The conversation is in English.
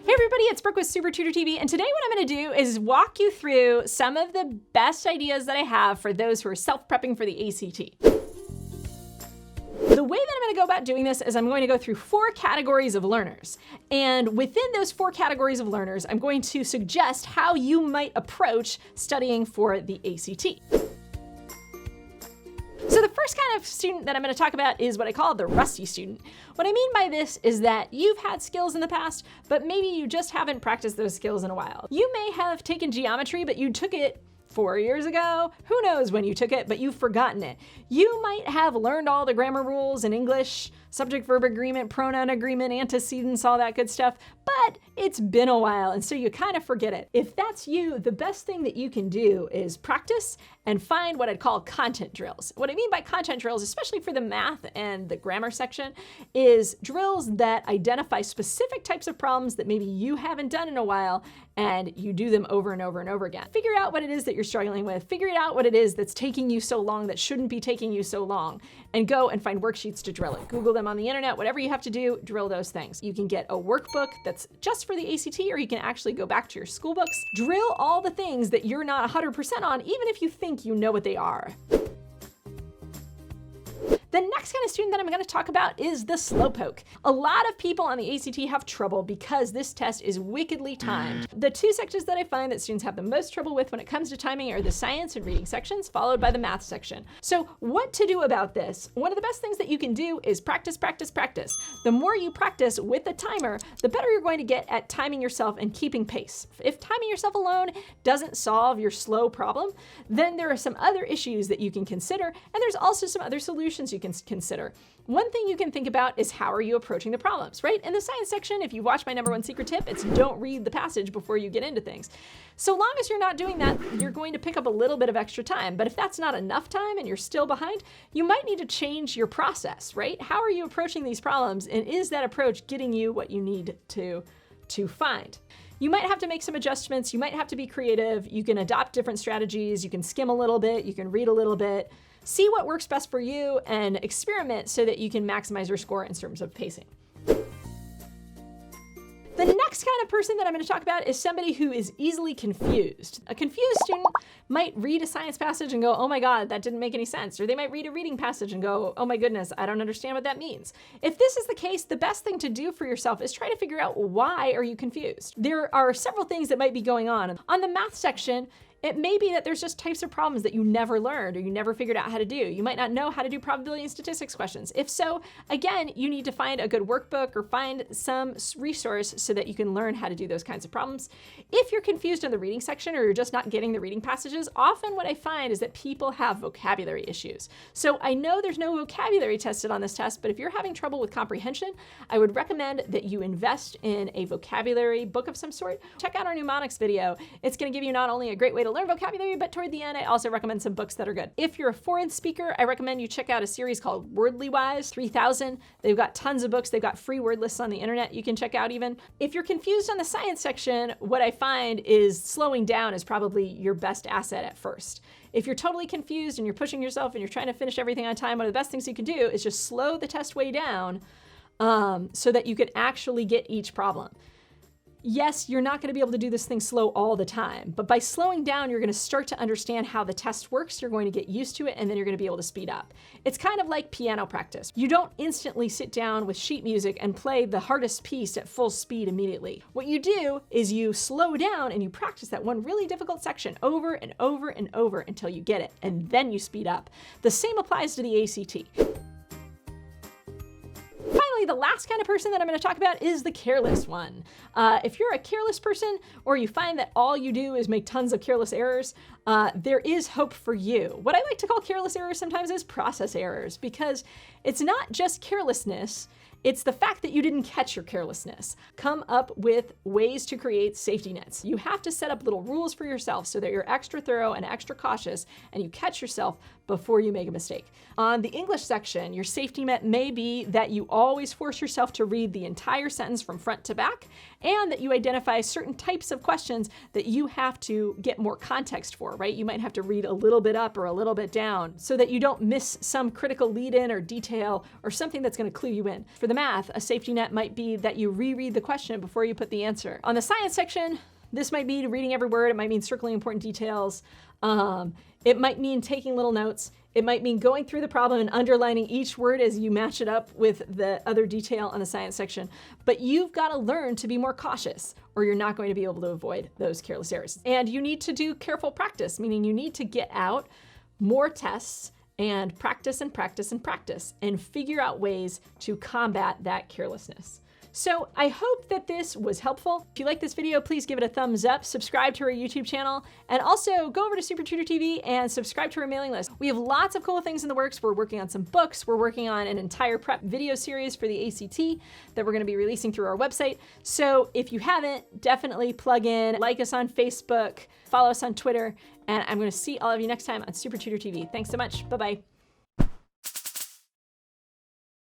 Hey everybody, it's Brooke with SupertutorTV, and today what I'm going to do is walk you through some of the best ideas that I have for those who are self-prepping for the ACT. The way that I'm going to go about doing this is I'm going to go through 4 categories of learners. And within those 4 categories of learners, I'm going to suggest how you might approach studying for the ACT. So the first kind of student that I'm going to talk about is what I call the rusty student. What I mean by this is that you've had skills in the past, but maybe you just haven't practiced those skills in a while. You may have taken geometry, but you took it 4 years ago. Who knows when you took it, but you've forgotten it. You might have learned all the grammar rules in English, subject-verb agreement, pronoun agreement, antecedents, all that good stuff, but it's been a while, and so you kind of forget it. If that's you, the best thing that you can do is practice and find what I'd call content drills. What I mean by content drills, especially for the math and the grammar section, is drills that identify specific types of problems that maybe you haven't done in a while, and you do them over and over and over again. Figure out what it is that you're struggling with, figure out what it is that's taking you so long that shouldn't be taking you so long, and go and find worksheets to drill it. Google them on the internet, whatever you have to do, drill those things. You can get a workbook that's just for the ACT, or you can actually go back to your school books. Drill all the things that you're not 100% on, even if you think you know what they are. The next kind of student that I'm going to talk about is the slowpoke. A lot of people on the ACT have trouble because this test is wickedly timed. The 2 sections that I find that students have the most trouble with when it comes to timing are the science and reading sections, followed by the math section. So what to do about this? One of the best things that you can do is practice, practice, practice. The more you practice with the timer, the better you're going to get at timing yourself and keeping pace. If timing yourself alone doesn't solve your slow problem, then there are some other issues that you can consider, and there's also some other solutions you can consider. One thing you can think about is how are you approaching the problems, right? In the science section, if you watch my #1 secret tip, it's don't read the passage before you get into things. So long as you're not doing that, you're going to pick up a little bit of extra time. But if that's not enough time and you're still behind, you might need to change your process, right? How are you approaching these problems? And is that approach getting you what you need to find? You might have to make some adjustments. You might have to be creative. You can adopt different strategies. You can skim a little bit. You can read a little bit. See what works best for you and experiment so that you can maximize your score in terms of pacing. The next kind of person that I'm going to talk about is somebody who is easily confused. A confused student might read a science passage and go, oh my God, that didn't make any sense. Or they might read a reading passage and go, oh my goodness, I don't understand what that means. If this is the case, the best thing to do for yourself is try to figure out why are you confused. There are several things that might be going on. On the math section, it may be that there's just types of problems that you never learned or you never figured out how to do. You might not know how to do probability and statistics questions. If so, again, you need to find a good workbook or find some resource so that you can learn how to do those kinds of problems. If you're confused in the reading section or you're just not getting the reading passages, often what I find is that people have vocabulary issues. So I know there's no vocabulary tested on this test, but if you're having trouble with comprehension, I would recommend that you invest in a vocabulary book of some sort. Check out our mnemonics video. It's going to give you not only a great way to learn vocabulary, but toward the end, I also recommend some books that are good. If you're a foreign speaker, I recommend you check out a series called Wordly Wise 3000. They've got tons of books. They've got free word lists on the internet you can check out even. If you're confused on the science section, what I find is slowing down is probably your best asset at first. If you're totally confused and you're pushing yourself and you're trying to finish everything on time, one of the best things you can do is just slow the test way down so that you can actually get each problem. Yes, you're not going to be able to do this thing slow all the time, but by slowing down, you're going to start to understand how the test works. You're going to get used to it, and then you're going to be able to speed up. It's kind of like piano practice. You don't instantly sit down with sheet music and play the hardest piece at full speed immediately. What you do is you slow down and you practice that one really difficult section over and over and over until you get it, and then you speed up. The same applies to the ACT. Finally, the last kind of person that I'm going to talk about is the careless one. If you're a careless person or you find that all you do is make tons of careless errors, there is hope for you. What I like to call careless errors sometimes is process errors, because it's not just carelessness, it's the fact that you didn't catch your carelessness. Come up with ways to create safety nets. You have to set up little rules for yourself so that you're extra thorough and extra cautious and you catch yourself before you make a mistake. On the English section, your safety net may be that you always force yourself to read the entire sentence from front to back, and that you identify certain types of questions that you have to get more context for, right? You might have to read a little bit up or a little bit down so that you don't miss some critical lead-in or detail or something that's going to clue you in. For the the math, a safety net might be that you reread the question before you put the answer. On the science section, this might be reading every word. It might mean circling important details. It might mean taking little notes. It might mean going through the problem and underlining each word as you match it up with the other detail on the science section. But you've got to learn to be more cautious, or you're not going to be able to avoid those careless errors. And you need to do careful practice, meaning you need to get out more tests and practice and practice and practice and figure out ways to combat that carelessness. So I hope that this was helpful. If you like this video, please give it a thumbs up, subscribe to our YouTube channel, and also go over to SupertutorTV and subscribe to our mailing list. We have lots of cool things in the works. We're working on some books. We're working on an entire prep video series for the ACT that we're going to be releasing through our website. So if you haven't, definitely plug in, like us on Facebook, follow us on Twitter, and I'm going to see all of you next time on SupertutorTV. Thanks so much. Bye-bye.